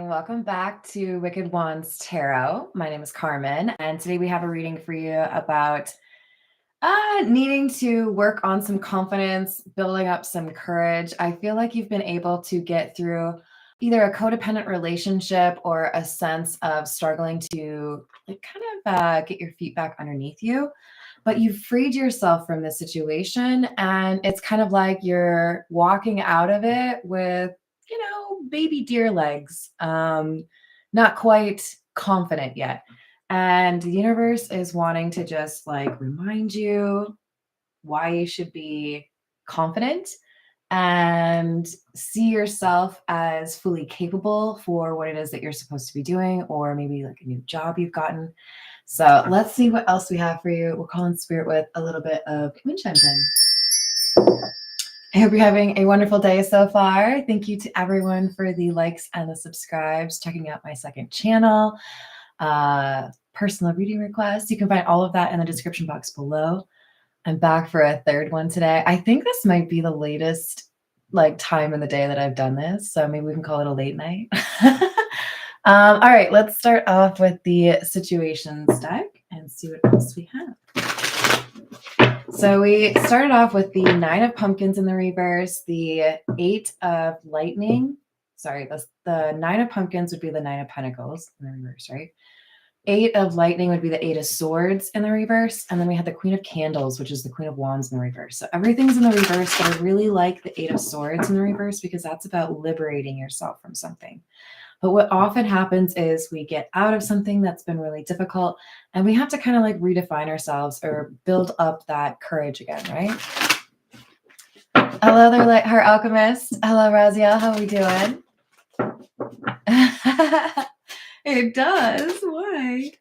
darling. Welcome back to Wicked Wands Tarot. My name is Carmen, and today we have a reading for you about needing to work on some confidence, building up some courage. I feel like you've been able to get through either a codependent relationship or a sense of struggling to get your feet back underneath you. But you've freed yourself from this situation, and it's kind of like you're walking out of it with baby deer legs, not quite confident yet. And the universe is wanting to just like remind you why you should be confident and see yourself as fully capable for what it is that you're supposed to be doing, or maybe like a new job you've gotten. So let's see what else we have for you. We'll call in spirit with a little bit of wind chime time. I hope you're having a wonderful day so far. Thank you to everyone for the likes and the subscribes, checking out my second channel, personal reading requests. You can find all of that in the description box below. I'm back for a third one today. I think this might be the latest time in the day that I've done this, so maybe we can call it a late night. All right, let's start off with the situations deck and see what else we have. So we started off with the 9 of Pumpkins in the reverse, the 8 of Lightning. Sorry, the 9 of Pumpkins would be the 9 of Pentacles in the reverse, right? 8 of Lightning would be the 8 of Swords in the reverse. And then we had the Queen of Candles, which is the Queen of Wands in the reverse. So everything's in the reverse, but I really like the 8 of Swords in the reverse because that's about liberating yourself from something. But what often happens is we get out of something that's been really difficult, and we have to kind of like redefine ourselves or build up that courage again, right? Hello there, Lightheart Alchemist. Hello, Raziel. How are we doing? It does. Why?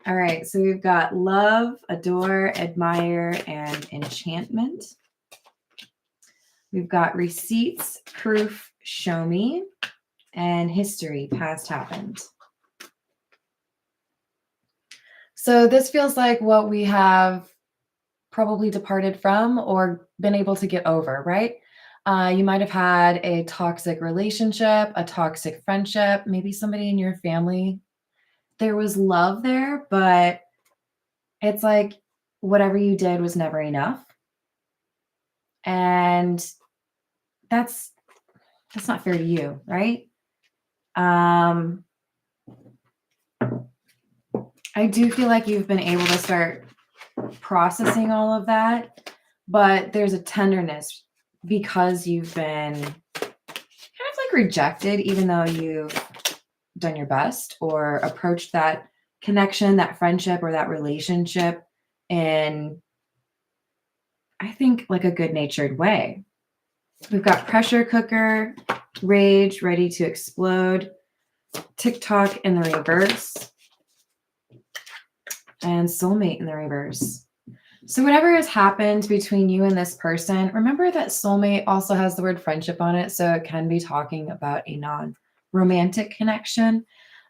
All right. So we've got love, adore, admire, and enchantment. We've got receipts, proof, show me, and history, past happened. So this feels like what we have probably departed from or been able to get over, right? You might have had a toxic relationship, a toxic friendship, maybe somebody in your family. There was love there, but it's like whatever you did was never enough. And that's not fair to you, right? I do feel like you've been able to start processing all of that, but there's a tenderness because you've been kind of like rejected, even though you've done your best or approached that connection, that friendship, or that relationship in, I think, like a good-natured way. We've got pressure cooker, rage, ready to explode, TikTok in the reverse, and soulmate in the reverse. So whatever has happened between you and this person, remember that soulmate also has the word friendship on it, so it can be talking about a non-romantic connection.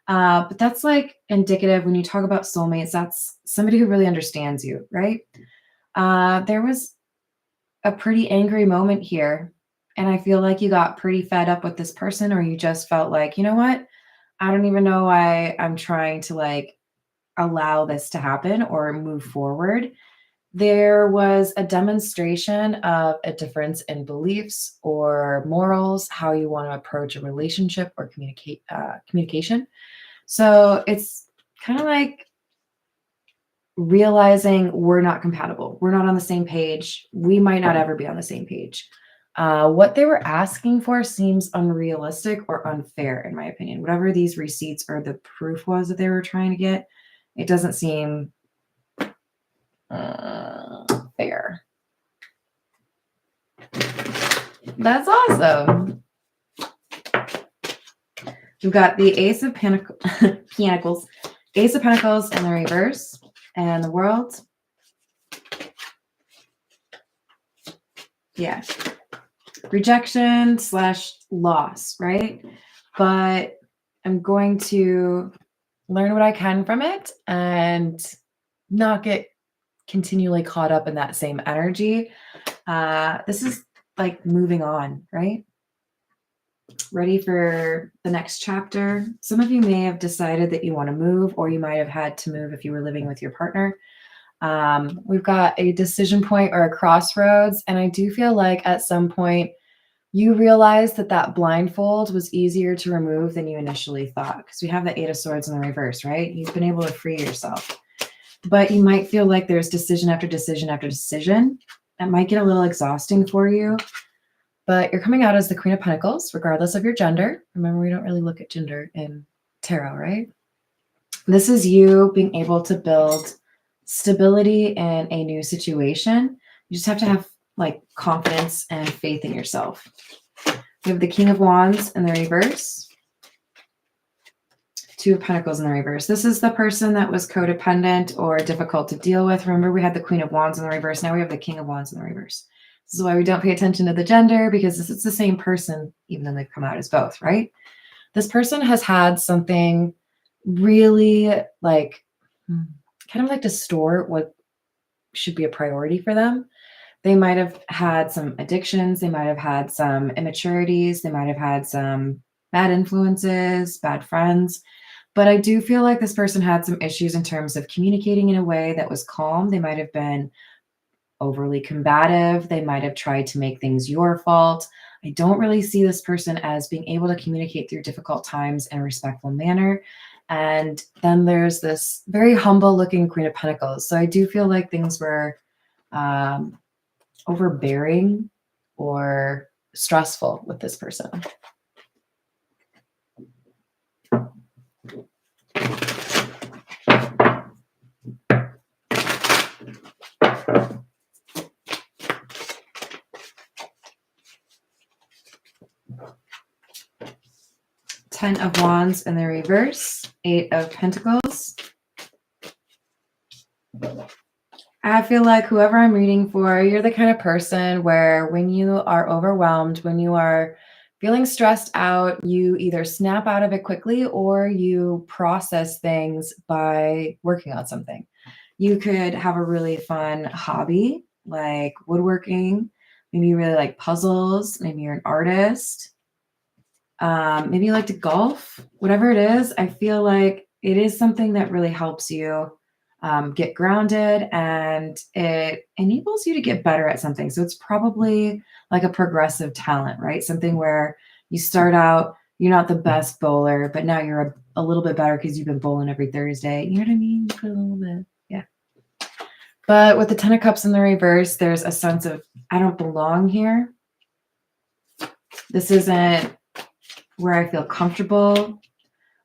But that's like indicative when you talk about soulmates, that's somebody who really understands you, right? There was a pretty angry moment here, and I feel like you got pretty fed up with this person, or you just felt like, you know what? I don't even know why I'm trying to like allow this to happen or move forward. There was a demonstration of a difference in beliefs or morals, how you want to approach a relationship or communication. So it's kind of like realizing we're not compatible. We're not on the same page. We might not ever be on the same page. What they were asking for seems unrealistic or unfair, in my opinion. Whatever these receipts or the proof was that they were trying to get, it doesn't seem fair. That's awesome. We've got the Ace of Pentacles, Ace of Pentacles in the reverse, and the World. Yeah. Rejection / loss, right? But I'm going to learn what I can from it and not get continually caught up in that same energy. This is like moving on, right? Ready for the next chapter. Some of you may have decided that you want to move, or you might have had to move if you were living with your partner. We've got a decision point or a crossroads, and I do feel like at some point you realize that that blindfold was easier to remove than you initially thought, because we have the Eight of Swords in the reverse, right? You've been able to free yourself, but you might feel like there's decision after decision after decision. That might get a little exhausting for you, but you're coming out as the Queen of Pentacles, regardless of your gender. Remember, we don't really look at gender in tarot, right? This is you being able to build stability in a new situation. You just have to have like confidence and faith in yourself. We have the King of Wands in the reverse. Two of Pentacles in the reverse. This is the person that was codependent or difficult to deal with. Remember, we had the Queen of Wands in the reverse. Now we have the King of Wands in the reverse. This is why we don't pay attention to the gender, because it's the same person, even though they've come out as both, right? This person has had something really like kind of like distort what should be a priority for them. They might have had some addictions. They might have had some immaturities. They might have had some bad influences, bad friends. But I do feel like this person had some issues in terms of communicating in a way that was calm. They might have been overly combative. They might have tried to make things your fault. I don't really see this person as being able to communicate through difficult times in a respectful manner. And then there's this very humble looking Queen of Pentacles. So I do feel like things were overbearing or stressful with this person. Ten of Wands in the reverse, Eight of Pentacles. I feel like whoever I'm reading for, you're the kind of person where when you are overwhelmed, when you are feeling stressed out, you either snap out of it quickly or you process things by working on something. You could have a really fun hobby like woodworking. Maybe you really like puzzles. Maybe you're an artist. Maybe you like to golf. Whatever it is, I feel like it is something that really helps you get grounded, and it enables you to get better at something. So it's probably like a progressive talent, right? Something where you start out, you're not the best bowler, but now you're a little bit better because you've been bowling every Thursday. You know what I mean? You put a little bit, yeah. But with the Ten of Cups in the reverse, there's a sense of, I don't belong here. This isn't where I feel comfortable.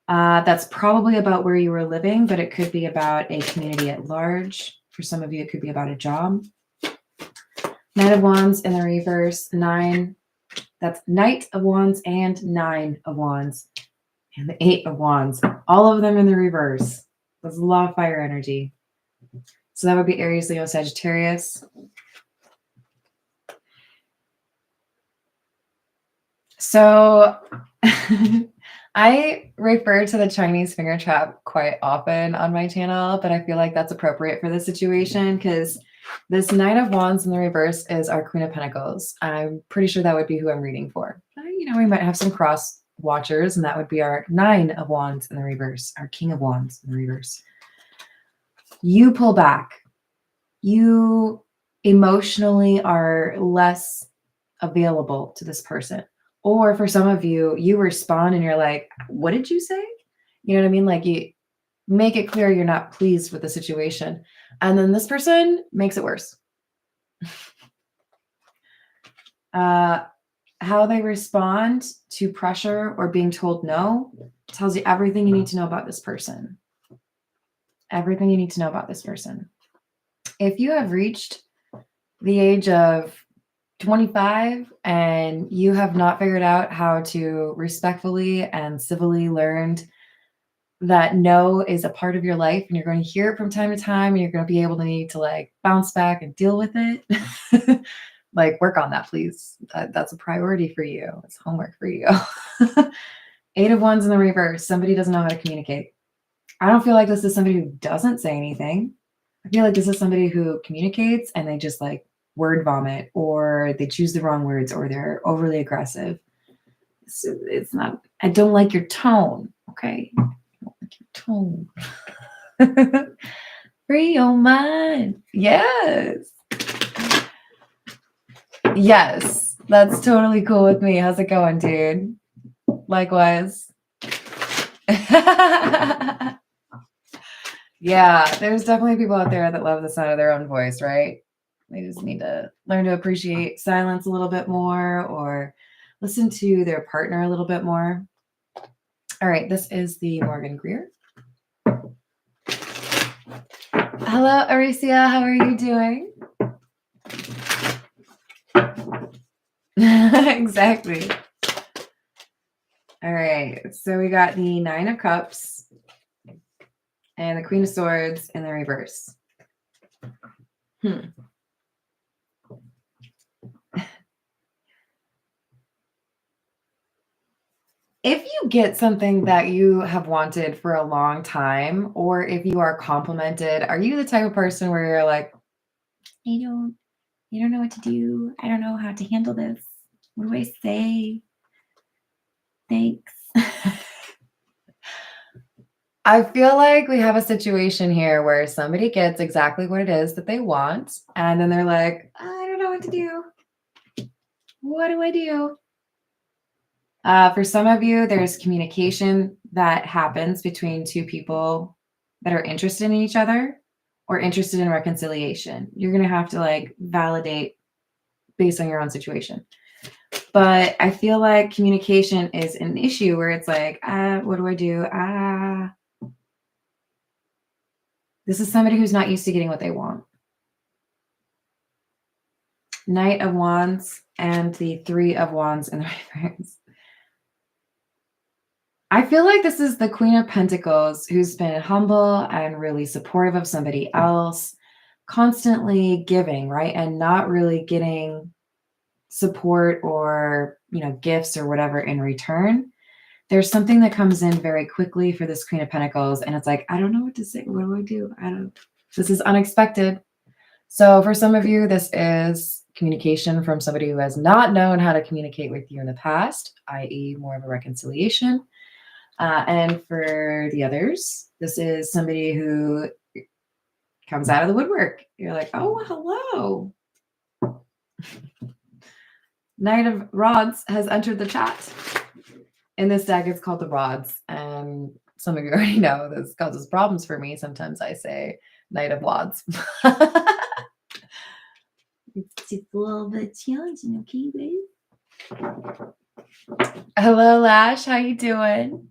That's probably about where you were living, but it could be about a community at large. For some of you, it could be about a job. Knight of Wands in the reverse, nine. That's Knight of Wands and Nine of Wands. And the Eight of Wands. All of them in the reverse. That's a lot of fire energy. So that would be Aries, Leo, Sagittarius. So I refer to the Chinese finger trap quite often on my channel, but I feel like that's appropriate for this situation because this Knight of Wands in the reverse is our Queen of Pentacles. I'm pretty sure that would be who I'm reading for. You know, we might have some cross watchers, and that would be our Nine of Wands in the reverse, our King of Wands in the reverse. You pull back. You emotionally are less available to this person. Or for some of you, you respond and you're like, what did you say? You know what I mean? Like you make it clear you're not pleased with the situation. And then this person makes it worse. How they respond to pressure or being told no tells you everything you need to know about this person. Everything you need to know about this person. If you have reached the age of 25 and you have not figured out how to respectfully and civilly learn that no is a part of your life, and you're going to hear it from time to time, and you're going to be able to need to like bounce back and deal with it, like work on that, please. That's a priority for you. It's homework for you. Eight of Wands in the reverse. Somebody doesn't know how to communicate. I don't feel like this is somebody who doesn't say anything. I feel like this is somebody who communicates and they just like word vomit, or they choose the wrong words, or they're overly aggressive. It's not, I don't like your tone. Okay. I don't like your tone. Free your mind. Yes. Yes. That's totally cool with me. How's it going, dude? Likewise. Yeah, there's definitely people out there that love the sound of their own voice, right? They just need to learn to appreciate silence a little bit more or listen to their partner a little bit more. All right, this is the Morgan Greer. Hello, Aricia. How are you doing? Exactly. All right, so we got the Nine of Cups and the Queen of Swords in the reverse. If you get something that you have wanted for a long time, or if you are complimented, are you the type of person where you're like, I don't know what to do. I don't know how to handle this. What do I say? Thanks. I feel like we have a situation here where somebody gets exactly what it is that they want, and then they're like, I don't know what to do. What do I do? For some of you, there's communication that happens between two people that are interested in each other or interested in reconciliation. You're going to have to like validate based on your own situation. But I feel like communication is an issue where it's like, what do I do? This is somebody who's not used to getting what they want. Knight of Wands and the Three of Wands in the reverse. I feel like this is the Queen of Pentacles who's been humble and really supportive of somebody else, constantly giving, right? And not really getting support or, gifts or whatever in return. There's something that comes in very quickly for this Queen of Pentacles. And it's like, I don't know what to say. What do I do? This is unexpected. So for some of you, this is communication from somebody who has not known how to communicate with you in the past, i.e. more of a reconciliation. And for the others, this is somebody who comes out of the woodwork. You're like, oh, hello. Knight of Rods has entered the chat. In this deck, it's called the Rods. And some of you already know this causes problems for me. Sometimes I say Knight of Wands. It's just a little bit challenging, okay, babe? Hello, Lash. How you doing?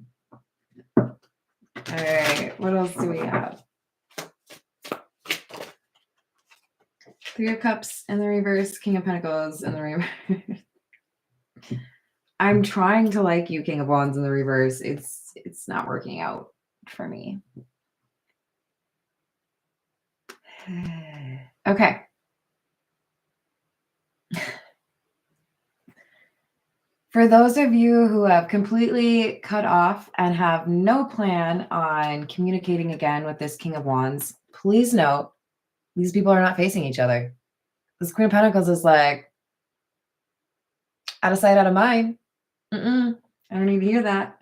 All right, what else do we have? Three of Cups in the reverse, King of Pentacles in the reverse. I'm trying to like you, King of Wands in the reverse. It's not working out for me. Okay. For those of you who have completely cut off and have no plan on communicating again with this King of Wands, please note, these people are not facing each other. This Queen of Pentacles is like, out of sight, out of mind. I don't need to hear that.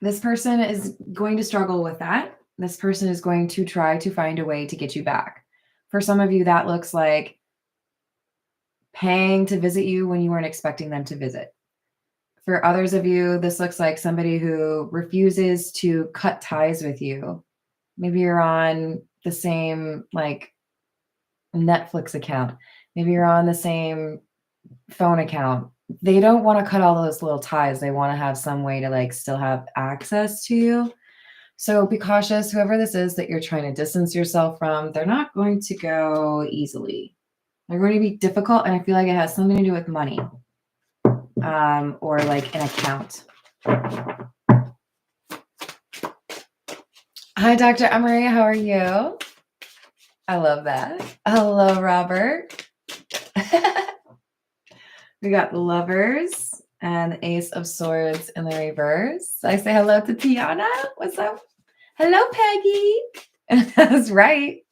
This person is going to struggle with that. This person is going to try to find a way to get you back. For some of you, that looks like paying to visit you when you weren't expecting them to visit. For others of you, this looks like somebody who refuses to cut ties with you. Maybe you're on the same like Netflix account. Maybe you're on the same phone account. They don't want to cut all those little ties. They want to have some way to like still have access to you. So be cautious, whoever this is that you're trying to distance yourself from, they're not going to go easily. They're going to be difficult, and I feel like it has something to do with money or like an account. Hi, Dr. Emery. How are you? I love that. Hello, Robert. We got the Lovers and the Ace of Swords in the reverse. I say hello to Tiana. What's up? Hello, Peggy. That's right.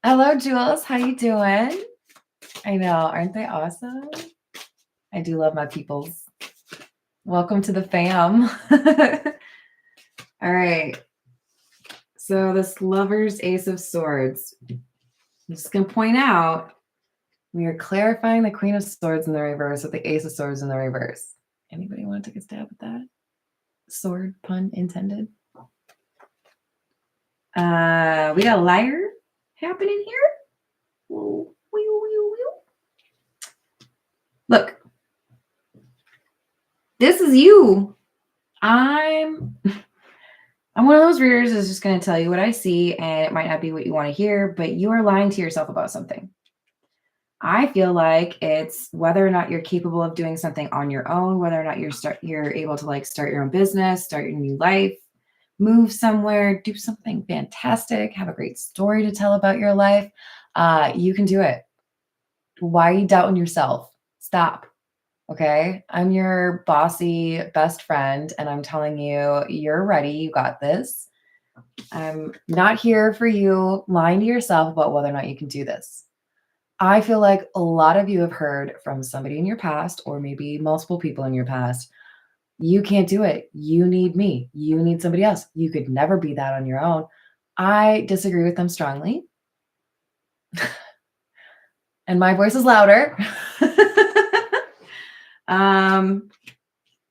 Hello, Jules. How you doing? I know. Aren't they awesome? I do love my peoples. Welcome to the fam. All right. So this Lover's Ace of Swords. I'm just going to point out, we are clarifying the Queen of Swords in the reverse with the Ace of Swords in the reverse. Anybody want to take a stab at that? Sword, pun intended. We got a liar happening here. Look, this is you. I'm one of those readers that's just going to tell you what I see, and it might not be what you want to hear, but you are lying to yourself about something. I feel like it's whether or not you're capable of doing something on your own, whether or not you're able to start your own business, start your new life, move somewhere, do something fantastic, have a great story to tell about your life. You can do it. Why are you doubting yourself? Stop. Okay. I'm your bossy best friend, and I'm telling you, you're ready. You got this. I'm not here for you lying to yourself about whether or not you can do this. I feel like a lot of you have heard from somebody in your past, or maybe multiple people in your past, you can't do it. You need me. You need somebody else. You could never be that on your own. I disagree with them strongly. And my voice is louder.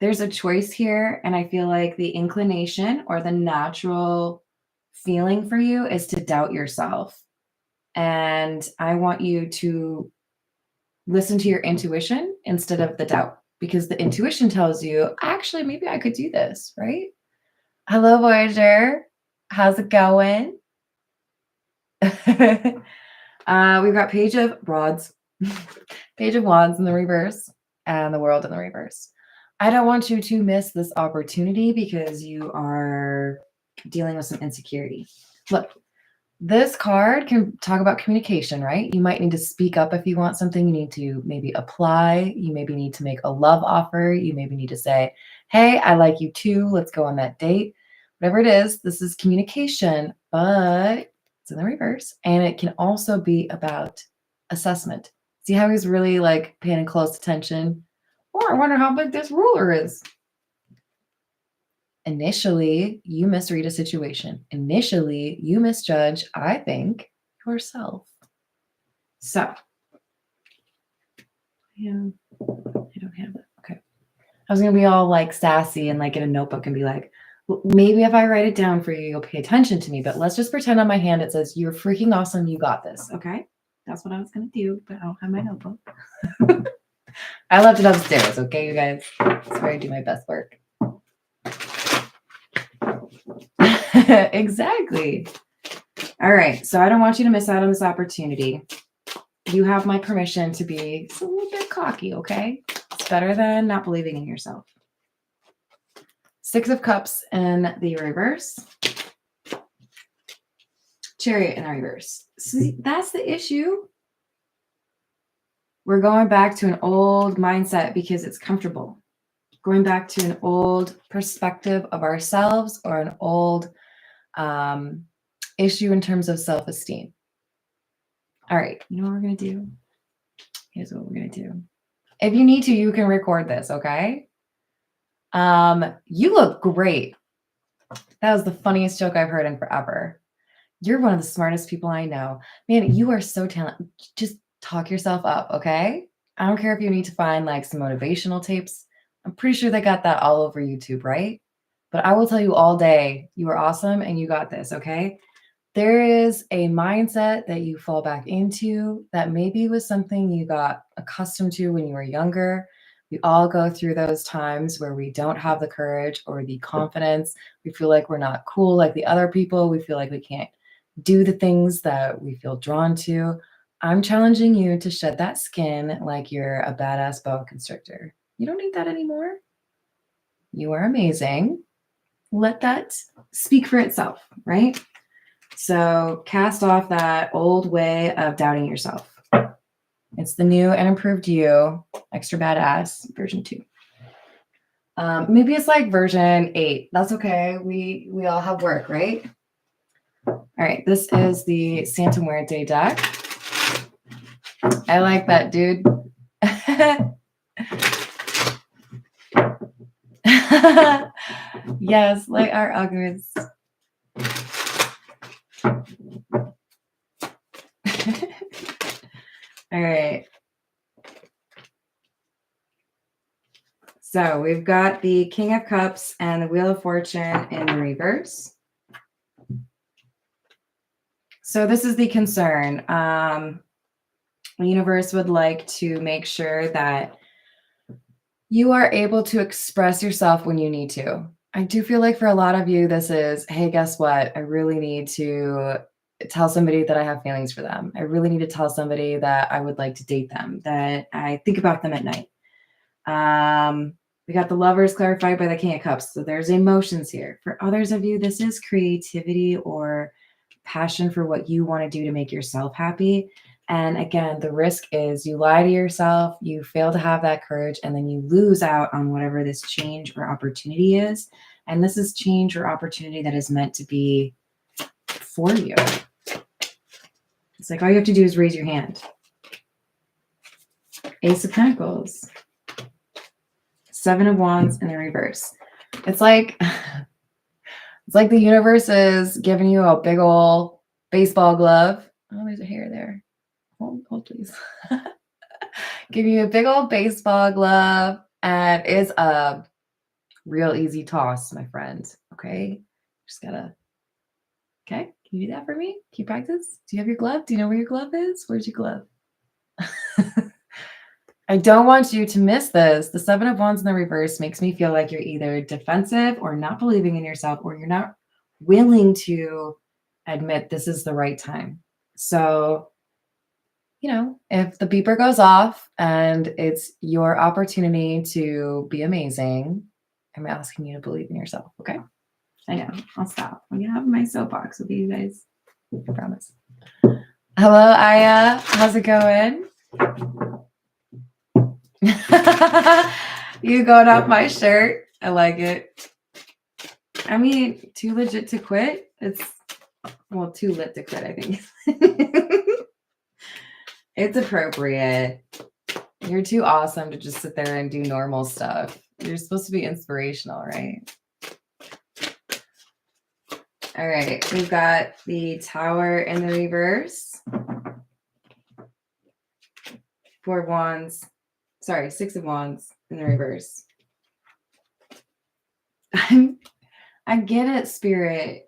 There's a choice here, and I feel like the inclination or the natural feeling for you is to doubt yourself. And I want you to listen to your intuition instead of the doubt, because the intuition tells you, actually, maybe I could do this, right? Hello, Voyager. How's it going? We've got Page of Rods, Page of Wands in the reverse, and the World in the reverse. I don't want you to miss this opportunity because you are dealing with some insecurity. Look, this card can talk about communication, right? You might need to speak up if you want something. You need to maybe apply. You maybe need to make a love offer. You maybe need to say, hey, I like you too. Let's go on that date. Whatever it is, this is communication, but it's in the reverse. And it can also be about assessment. See how he's really paying close attention? Oh, I wonder how big this ruler is. Initially, you misread a situation. Initially, you misjudge, I think, yourself. So, yeah, I don't have it. Okay. I was going to be all sassy and get a notebook and be like, well, maybe if I write it down for you, you'll pay attention to me. But let's just pretend on my hand it says, you're freaking awesome. You got this. Okay. That's what I was going to do, but I don't have my notebook. I left it upstairs. Okay, you guys. That's where I do my best work. Exactly. All right. So I don't want you to miss out on this opportunity. You have my permission to be a little bit cocky, okay? It's better than not believing in yourself. Six of Cups in the reverse. Chariot in the reverse. See, that's the issue. We're going back to an old mindset because it's comfortable. Going back to an old perspective of ourselves, or an old issue in terms of self-esteem. All right, you know what we're going to do? Here's what we're going to do. If you need to, you can record this, okay? You look great. That was the funniest joke I've heard in forever. You're one of the smartest people I know. Man, you are so talented. Just talk yourself up, okay? I don't care if you need to find some motivational tapes. I'm pretty sure they got that all over YouTube, right? But I will tell you all day, you are awesome and you got this, okay? There is a mindset that you fall back into that maybe was something you got accustomed to when you were younger. We all go through those times where we don't have the courage or the confidence. We feel like we're not cool like the other people. We feel like we can't do the things that we feel drawn to. I'm challenging you to shed that skin like you're a badass boa constrictor. You don't need that anymore. You are amazing. Let that speak for itself, right? So cast off that old way of doubting yourself. It's the new and improved you, extra badass, version 2. Maybe it's version 8. That's okay. We all have work, right? All right. This is the Santa Muerte deck. I like that, dude. Yes, like our August. All right. So we've got the King of Cups and the Wheel of Fortune in the reverse. So this is the concern. The universe would like to make sure that you are able to express yourself when you need to. I do feel like for a lot of you, this is, hey, guess what? I really need to tell somebody that I have feelings for them. I really need to tell somebody that I would like to date them, that I think about them at night. We got the Lovers clarified by the King of Cups. So there's emotions here. For others of you, this is creativity or passion for what you want to do to make yourself happy. And again, the risk is you lie to yourself, you fail to have that courage, and then you lose out on whatever this change or opportunity is. And this is change or opportunity that is meant to be for you. It's like all you have to do is raise your hand. Ace of Pentacles. Seven of Wands in the reverse. It's like the universe is giving you a big old baseball glove. Oh, there's a hair there. Hold please. Give you a big old baseball glove, and it's a real easy toss, my friend. Okay, just gotta. Okay, can you do that for me? Can you practice? Do you have your glove? Do you know where your glove is? Where's your glove? I don't want you to miss this. The Seven of Wands in the reverse makes me feel like you're either defensive or not believing in yourself, or you're not willing to admit this is the right time. So, you know, if the beeper goes off and it's your opportunity to be amazing, I'm asking you to believe in yourself. Okay. I know. I'll stop. I'm going to have my soapbox with you guys. I promise. Hello, Aya. How's it going? You going off my shirt? I like it. I mean, too legit to quit. It's, well, too lit to quit, I think. It's appropriate. You're too awesome to just sit there and do normal stuff. You're supposed to be inspirational, right? All right, we've got the Tower in the reverse. Four of Wands. Sorry, Six of Wands in the reverse. I get it, Spirit.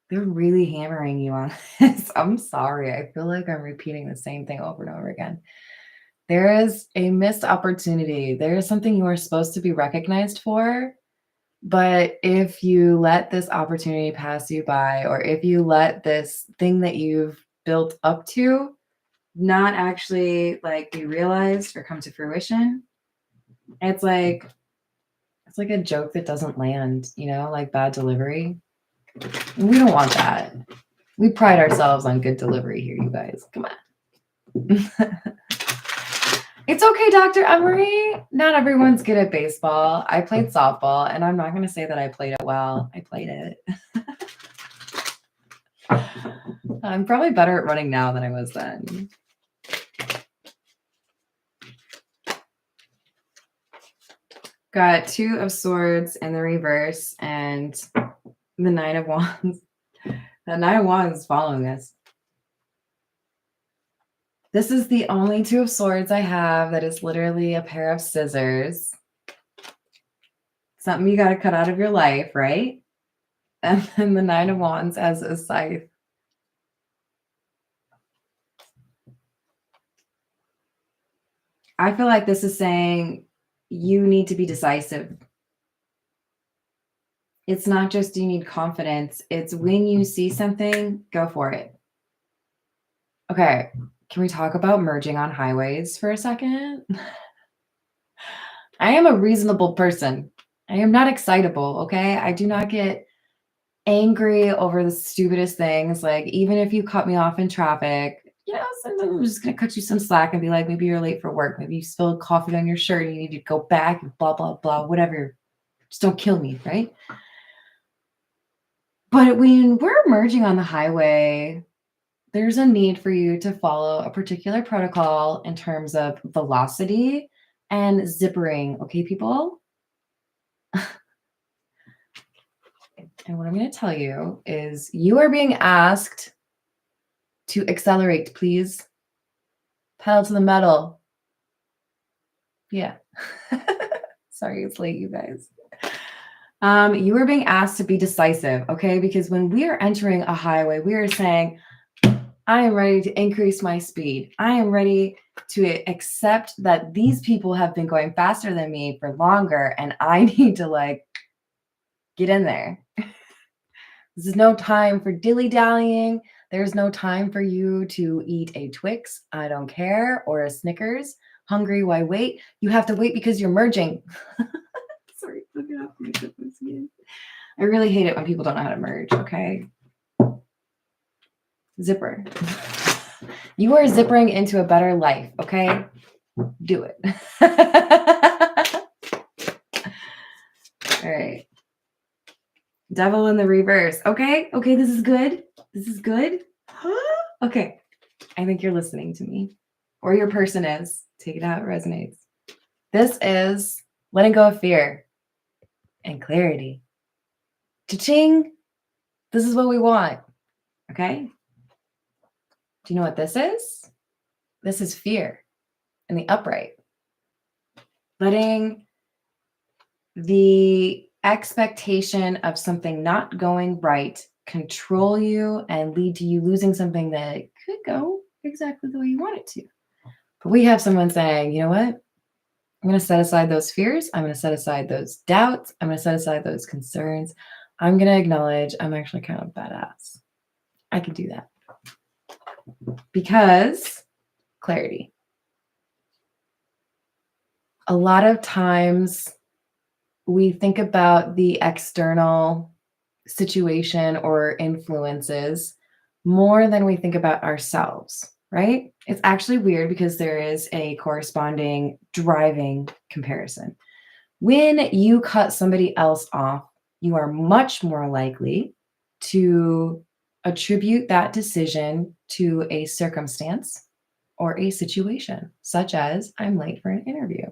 They're really hammering you on this. I'm sorry. I feel like I'm repeating the same thing over and over again. There is a missed opportunity. There is something you are supposed to be recognized for. But if you let this opportunity pass you by, or if you let this thing that you've built up to not actually like be realized or come to fruition, it's like a joke that doesn't land, you know, like bad delivery. And we don't want that. We pride ourselves on good delivery here, you guys. Come on. It's okay, Dr. Emery. Not everyone's good at baseball. I played softball, and I'm not going to say that I played it well. I played it. I'm probably better at running now than I was then. Got Two of Swords in the reverse and the Nine of Wands. The Nine of Wands is following us. This is the only Two of Swords I have that is literally a pair of scissors. Something you got to cut out of your life, right? And then the Nine of Wands as a scythe. I feel like this is saying you need to be decisive. It's not just you need confidence. It's when you see something, go for it. Okay. Can we talk about merging on highways for a second? I am a reasonable person. I am not excitable, okay? I do not get angry over the stupidest things. Like, even if you cut me off in traffic, you know, sometimes I'm just going to cut you some slack and be like, maybe you're late for work. Maybe you spilled coffee on your shirt and you need to go back and blah, blah, blah, whatever. Just don't kill me, right? But when we're merging on the highway, there's a need for you to follow a particular protocol in terms of velocity and zippering. Okay, people? And what I'm going to tell you is you are being asked to accelerate, please. Pedal to the metal. Yeah. Sorry, it's late, you guys. You are being asked to be decisive, okay? Because when we are entering a highway, we are saying, I am ready to increase my speed. I am ready to accept that these people have been going faster than me for longer, and I need to like get in there. This is no time for dilly-dallying. There's no time for you to eat a Twix, I don't care, or a Snickers. Hungry, why wait? You have to wait because you're merging. Sorry, look it up. I really hate it when people don't know how to merge, okay? Zipper. You are zippering into a better life, okay? Do it. All right. Devil in the reverse. Okay. Okay. This is good. This is good. Okay. I think you're listening to me, or your person is. Take it out. It resonates. This is letting go of fear and clarity. Cha-ching. This is what we want. Okay. Do you know what this is? This is fear in the upright. Letting the expectation of something not going right control you and lead to you losing something that could go exactly the way you want it to. But we have someone saying, you know what? I'm going to set aside those fears. I'm going to set aside those doubts. I'm going to set aside those concerns. I'm going to acknowledge I'm actually kind of badass. I can do that. Because clarity. A lot of times we think about the external situation or influences more than we think about ourselves, right? It's actually weird because there is a corresponding driving comparison. When you cut somebody else off, you are much more likely to attribute that decision to a circumstance or a situation, such as I'm late for an interview.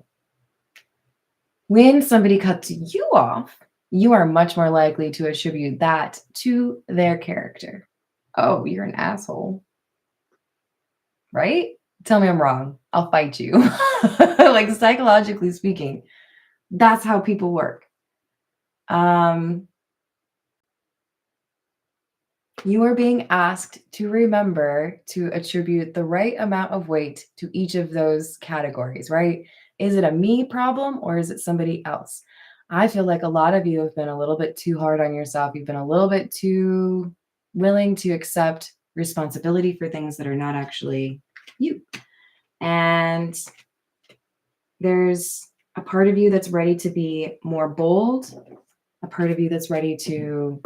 When somebody cuts you off, you are much more likely to attribute that to their character. Oh, you're an asshole. Right? Tell me I'm wrong. I'll fight you. Like psychologically speaking, that's how people work. You are being asked to remember to attribute the right amount of weight to each of those categories, right? Is it a me problem or is it somebody else? I feel like a lot of you have been a little bit too hard on yourself. You've been a little bit too willing to accept responsibility for things that are not actually you. And there's a part of you that's ready to be more bold, a part of you that's ready to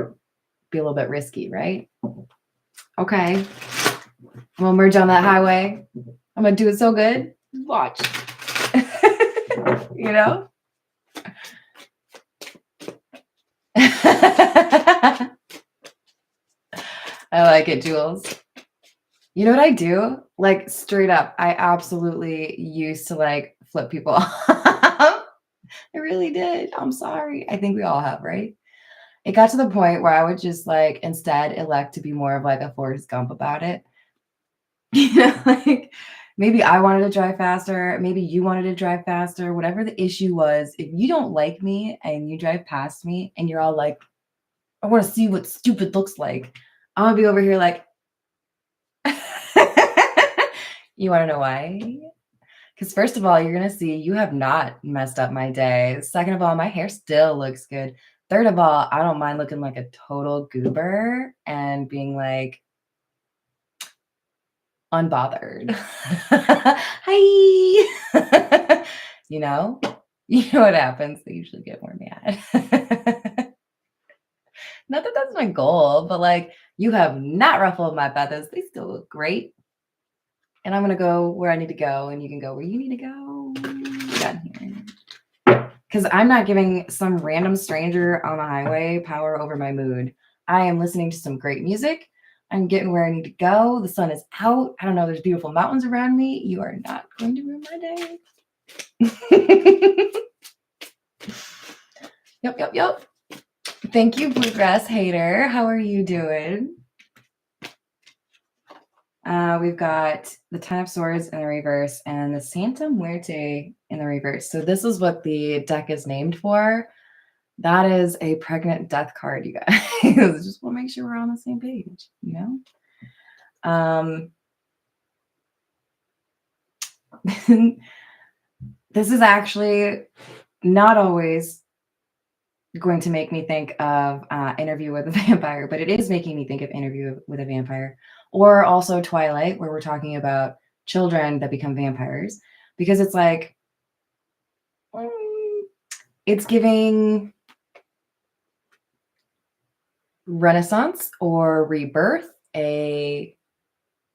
be a little bit risky, right? Okay. I'm gonna merge on that highway. I'm gonna do it so good. Watch. You know? I like it, Jules. You know what I do? Like straight up, I absolutely used to like flip people off. I really did. I'm sorry. I think we all have, right? It got to the point where I would just like instead elect to be more of like a Forrest Gump about it. You know, like maybe I wanted to drive faster, maybe you wanted to drive faster, whatever the issue was. If you don't like me and you drive past me and you're all like, I want to see what stupid looks like, I'm gonna be over here like, you want to know why? Because first of all, you're going to see you have not messed up my day. Second of all, my hair still looks good. Third of all, I don't mind looking like a total goober and being like unbothered. Hi. You know what happens. They usually get more mad. Not that that's my goal, but like you have not ruffled my feathers. They still look great. And I'm going to go where I need to go, and you can go where you need to go. Down here. Because I'm not giving some random stranger on the highway power over my mood. I am listening to some great music. I'm getting where I need to go. The sun is out. I don't know. There's beautiful mountains around me. You are not going to ruin my day. Yep. Thank you, Bluegrass Hater. How are you doing? We've got the Ten of Swords in the reverse and the Santa Muerte in the reverse. So this is what the deck is named for. That is a pregnant death card, you guys. Just want to make sure we're on the same page, you know? This is actually not always going to make me think of Interview with a Vampire, but it is making me think of Interview with a Vampire, or also Twilight, where we're talking about children that become vampires, because it's like, it's giving renaissance or rebirth, a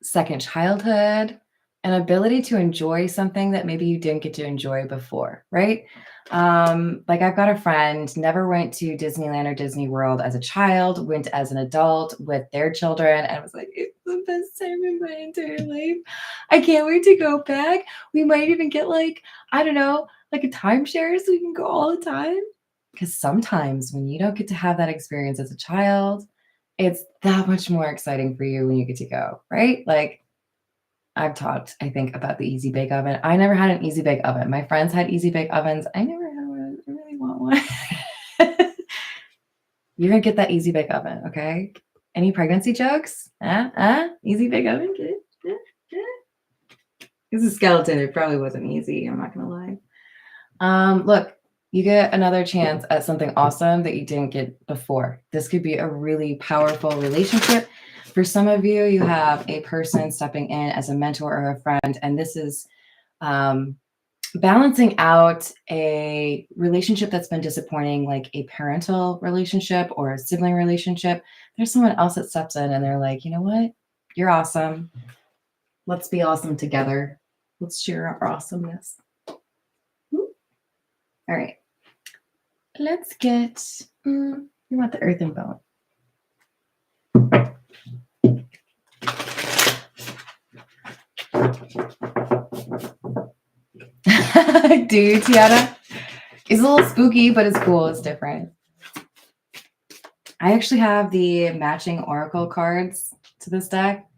second childhood, an ability to enjoy something that maybe you didn't get to enjoy before, right? Like I've got a friend, never went to Disneyland or Disney World as a child, went as an adult with their children, and was like, it's the best time in my entire life. I can't wait to go back. We might even get like, I don't know, like a timeshare so we can go all the time. Because sometimes when you don't get to have that experience as a child, it's that much more exciting for you when you get to go, right? Like I've talked, I think, about the Easy Bake Oven. I never had an Easy Bake Oven. My friends had Easy Bake Ovens. I never had one. I really want one. You're gonna get that Easy Bake Oven, okay? Any pregnancy jokes? Easy Bake Oven? Get it? It's a skeleton. It probably wasn't easy. I'm not gonna lie. Look, you get another chance at something awesome that you didn't get before. This could be a really powerful relationship. For some of you, you have a person stepping in as a mentor or a friend, and this is balancing out a relationship that's been disappointing, like a parental relationship or a sibling relationship. There's someone else that steps in and they're like, you know what? You're awesome. Let's be awesome together. Let's share our awesomeness. All right. Let's get, you want the earth and bone. Do you, Tiana? It's a little spooky, but it's cool. It's different. I actually have the matching oracle cards to this deck,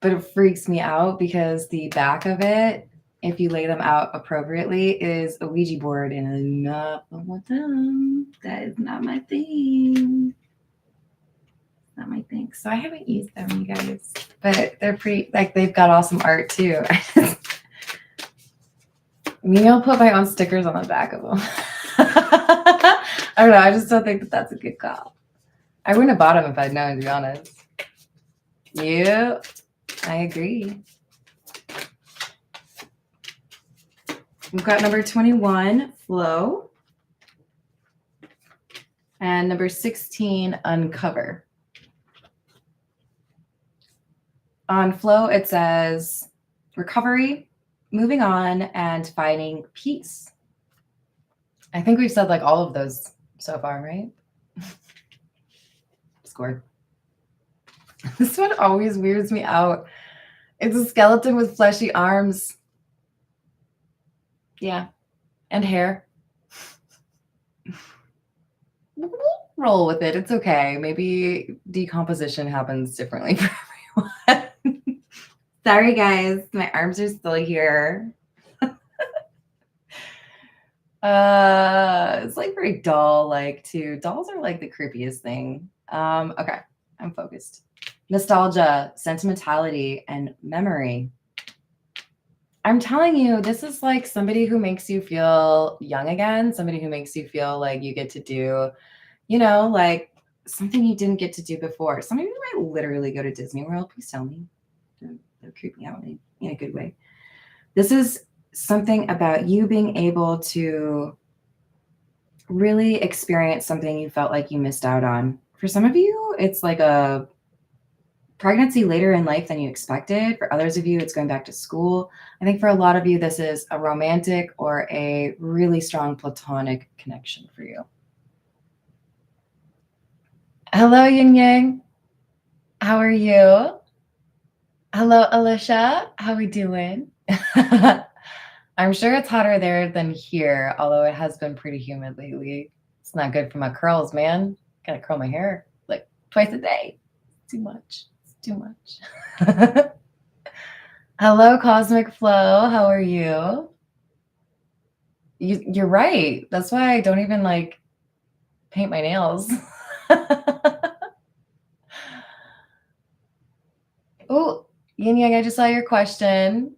but it freaks me out because the back of it, if you lay them out appropriately, is a Ouija board, and I'm not with them. That is not my thing. Not my thing. So I haven't used them, you guys, but they're pretty, like, they've got awesome art too. Maybe I'll put my own stickers on the back of them. I don't know. I just don't think that that's a good call. I wouldn't have bought them if I'd known, to be honest. Yeah, I agree. We've got number 21, Flow, and number 16, Uncover. On Flow, it says recovery, moving on, and finding peace. I think we've said like all of those so far, right? Scored. This one always weirds me out. It's a skeleton with fleshy arms. Yeah. And hair. Roll with it. It's okay. Maybe decomposition happens differently for everyone. Sorry, guys. My arms are still here. It's like very doll like too. Dolls are like the creepiest thing. Okay, I'm focused. Nostalgia, sentimentality, and memory. I'm telling you, this is like somebody who makes you feel young again, somebody who makes you feel like you get to do, you know, like something you didn't get to do before. Some of you might literally go to Disney World. Please tell me. Don't creep me out in a good way. This is something about you being able to really experience something you felt like you missed out on. For some of you, it's like a pregnancy later in life than you expected. For others of you, it's going back to school. I think for a lot of you, this is a romantic or a really strong platonic connection for you. Hello, Yin Yang. How are you? Hello, Alicia. How we doing? I'm sure it's hotter there than here, although it has been pretty humid lately. It's not good for my curls, man. Gotta curl my hair like twice a day. Too much. It's too much. Hello, Cosmic Flow. How are you? You're right. That's why I don't even like paint my nails. Oh, Yin Yang, I just saw your question.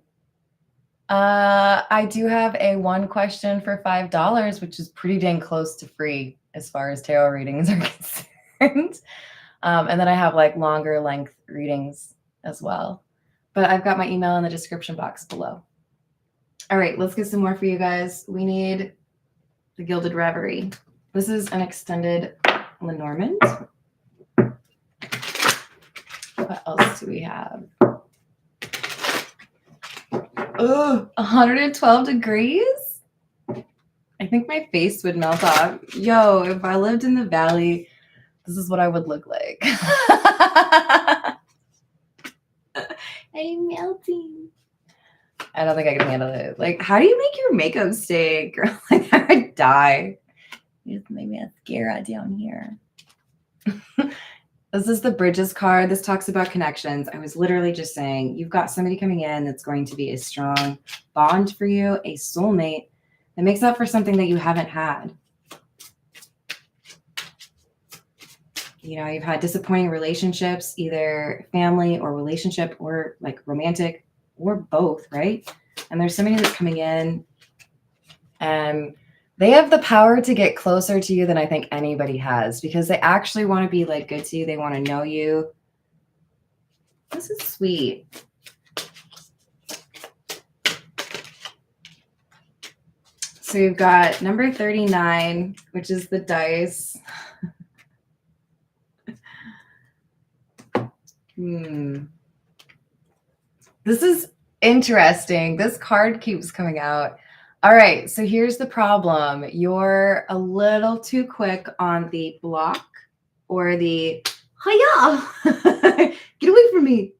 I do have a one question for $5, which is pretty dang close to free as far as tarot readings are concerned. And then I have like longer length readings as well. But I've got my email in the description box below. All right, let's get some more for you guys. We need the Gilded Reverie. This is an extended Lenormand. What else do we have? Oh, 112 degrees? I think my face would melt off. Yo, if I lived in the valley, this is what I would look like. I'm melting. I don't think I can handle it. Like, how do you make your makeup stay, girl? Like, I would die. Just my mascara down here. This is the Bridges card. This talks about connections. I was literally just saying, you've got somebody coming in that's going to be a strong bond for you, a soulmate that makes up for something that you haven't had. You know, you've had disappointing relationships, either family or relationship or like romantic or both, right? And there's somebody that's coming in and they have the power to get closer to you than I think anybody has because they actually want to be like good to you. They want to know you. This is sweet. So you've got number 39, which is the dice. This is interesting. This card keeps coming out. All right, so here's the problem. You're a little too quick on the block or the hiya. Get away from me.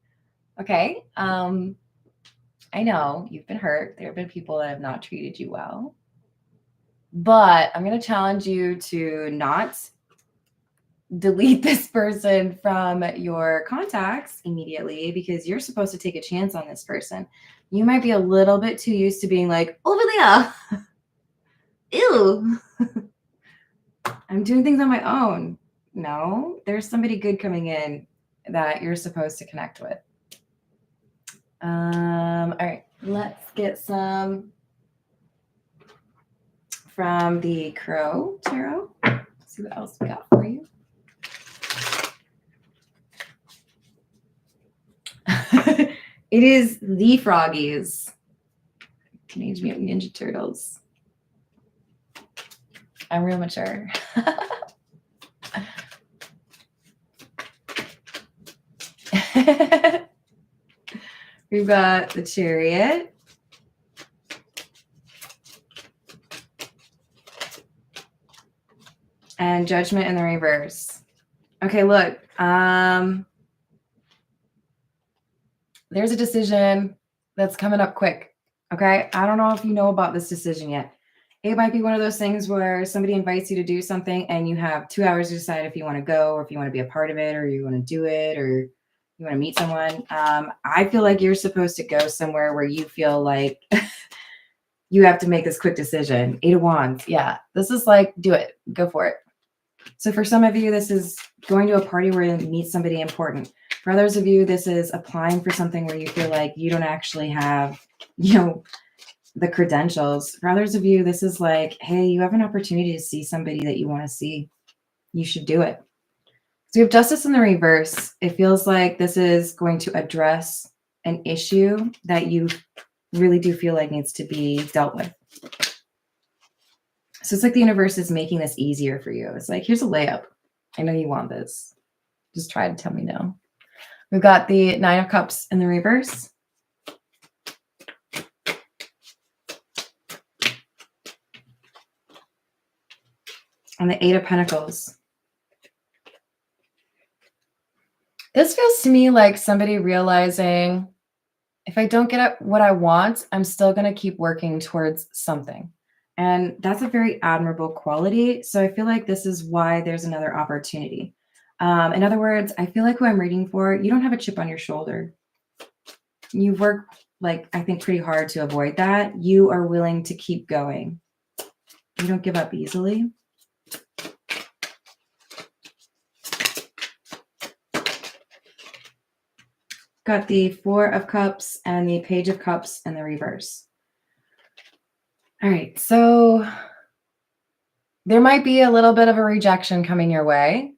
Okay. I know you've been hurt. There have been people that have not treated you well. But I'm going to challenge you to not delete this person from your contacts immediately because you're supposed to take a chance on this person. You might be a little bit too used to being like, over there. Ew. I'm doing things on my own. No, there's somebody good coming in that you're supposed to connect with. All right, let's get some from the Crow Tarot. Let's see what else we got for you. It is the Froggies. Teenage Mutant Ninja Turtles. I'm real mature. We've got the Chariot. And Judgment in the reverse. Okay, look. There's a decision that's coming up quick. Okay, I don't know if you know about this decision yet. It might be one of those things where somebody invites you to do something and you have 2 hours to decide if you want to go or if you want to be a part of it or you want to do it or you want to meet someone. I feel like you're supposed to go somewhere where you feel like you have to make this quick decision. 8 of Wands. Yeah, this is like, do it. Go for it. So for some of you, this is going to a party where you meet somebody important. For others of you, this is applying for something where you feel like you don't actually have, the credentials. For others of you, this is like, hey, you have an opportunity to see somebody that you want to see. You should do it. So we have Justice in the reverse. It feels like this is going to address an issue that you really do feel like needs to be dealt with. So it's like the universe is making this easier for you. It's like, here's a layup. I know you want this. Just try to tell me no. We've got the 9 of Cups in the reverse. And the 8 of Pentacles. This feels to me like somebody realizing if I don't get what I want, I'm still going to keep working towards something. And that's a very admirable quality. So I feel like this is why there's another opportunity. In other words, I feel like who I'm reading for, you don't have a chip on your shoulder. You work, like, I think pretty hard to avoid that. You are willing to keep going. You don't give up easily. Got the Four of Cups and the Page of Cups in the reverse. All right, so there might be a little bit of a rejection coming your way,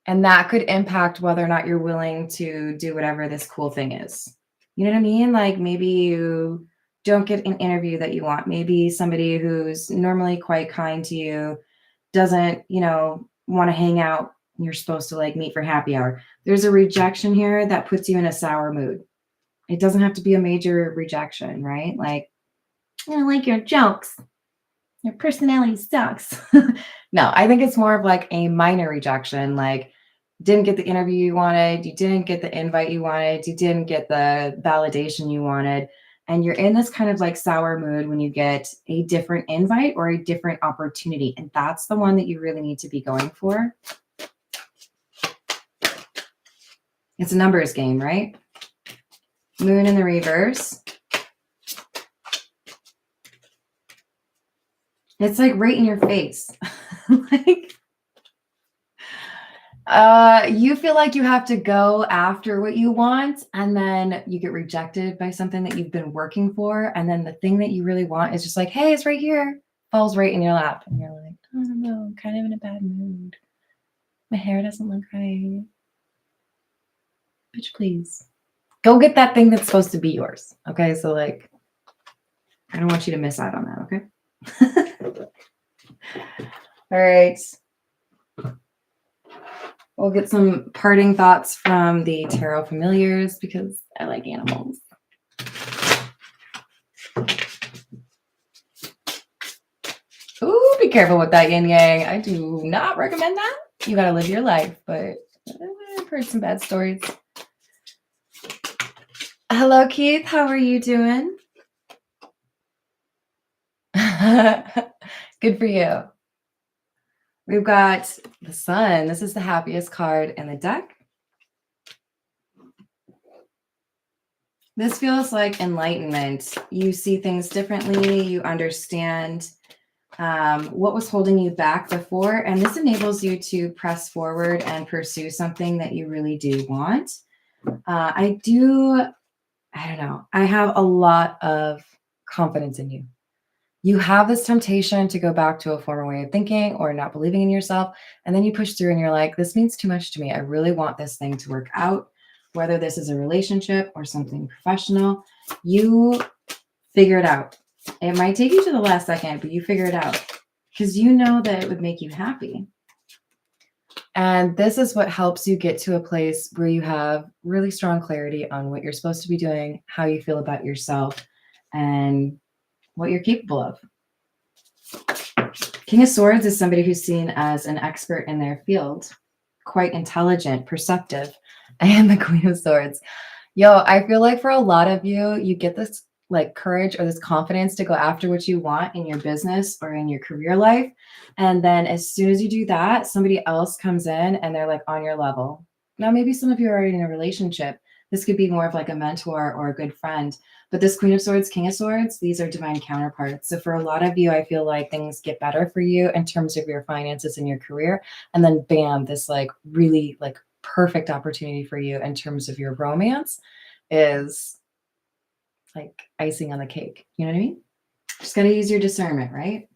and that could impact whether or not you're willing to do whatever this cool thing is. You know what I mean? Like maybe you don't get an interview that you want. Maybe somebody who's normally quite kind to you doesn't, want to hang out. You're supposed to like meet for happy hour. There's a rejection here that puts you in a sour mood. It doesn't have to be a major rejection, right? Like, I don't like your jokes. Your personality sucks. No, I think it's more of like a minor rejection. Like, didn't get the interview you wanted, you didn't get the invite you wanted, you didn't get the validation you wanted. And you're in this kind of like sour mood when you get a different invite or a different opportunity. And that's the one that you really need to be going for. It's a numbers game, right? Moon in the reverse. It's like right in your face. Like, you feel like you have to go after what you want, and then you get rejected by something that you've been working for. And then the thing that you really want is just like, hey, it's right here, falls right in your lap. And you're like, I don't know, I'm kind of in a bad mood. My hair doesn't look right. Bitch, please go get that thing that's supposed to be yours. Okay. So, like, I don't want you to miss out on that. Okay. All right. We'll get some parting thoughts from the tarot familiars because I like animals. Ooh, be careful with that yin yang. I do not recommend that. You got to live your life, but I've heard some bad stories. Hello, Keith. How are you doing? Good for you. We've got the Sun. This is the happiest card in the deck. This feels like enlightenment. You see things differently. You understand what was holding you back before. And this enables you to press forward and pursue something that you really do want. I don't know. I have a lot of confidence in you. You have this temptation to go back to a former way of thinking or not believing in yourself. And then you push through and you're like, this means too much to me. I really want this thing to work out, whether this is a relationship or something professional. You figure it out. It might take you to the last second, but you figure it out because you know that it would make you happy. And this is what helps you get to a place where you have really strong clarity on what you're supposed to be doing, how you feel about yourself, and what you're capable of. King of Swords is somebody who's seen as an expert in their field, quite intelligent, perceptive. And the Queen of Swords. Yo, I feel like for a lot of you, you get this like courage or this confidence to go after what you want in your business or in your career life. And then as soon as you do that, somebody else comes in and they're like on your level. Now, maybe some of you are already in a relationship. This could be more of like a mentor or a good friend. But this Queen of Swords, King of Swords, these are divine counterparts. So for a lot of you, I feel like things get better for you in terms of your finances and your career. And then bam, this like really like perfect opportunity for you in terms of your romance is like icing on the cake. You know what I mean? Just got to use your discernment, right?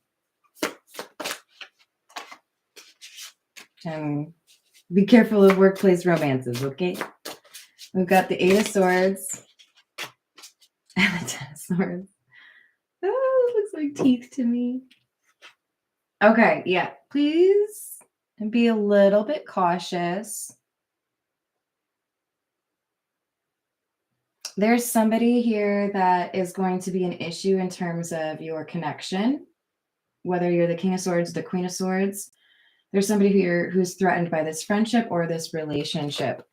And be careful of workplace romances, okay? We've got the Eight of Swords and the Ten of Swords. Oh, it looks like teeth to me. Okay, yeah, please be a little bit cautious. There's somebody here that is going to be an issue in terms of your connection, whether you're the King of Swords or the Queen of Swords. There's somebody here who's threatened by this friendship or this relationship.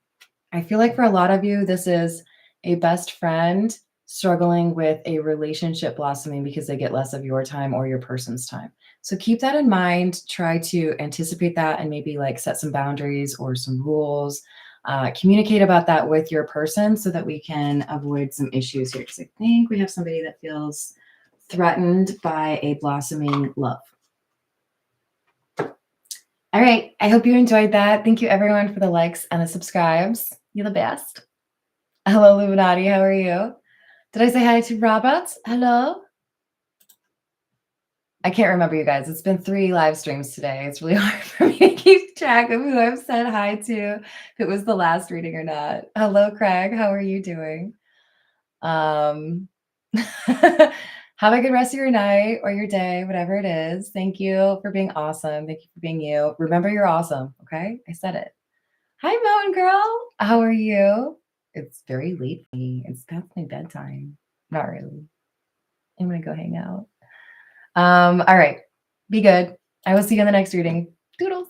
I feel like for a lot of you, this is a best friend struggling with a relationship blossoming because they get less of your time or your person's time. So keep that in mind. Try to anticipate that and maybe like set some boundaries or some rules. Communicate about that with your person so that we can avoid some issues here. Because I think we have somebody that feels threatened by a blossoming love. All right. I hope you enjoyed that. Thank you everyone for the likes and the subscribes. You're the best. Hello, Illuminati. How are you? Did I say hi to Robert? Hello. I can't remember, you guys. It's been 3 live streams today. It's really hard for me to keep track of who I've said hi to, if it was the last reading or not. Hello, Craig. How are you doing? Have a good rest of your night or your day, whatever it is. Thank you for being awesome. Thank you for being you. Remember, you're awesome. Okay? I said it. Hi, Mountain Girl. How are you? It's very late for me. It's past my bedtime. Not really. I'm going to go hang out. All right. Be good. I will see you in the next reading. Doodles.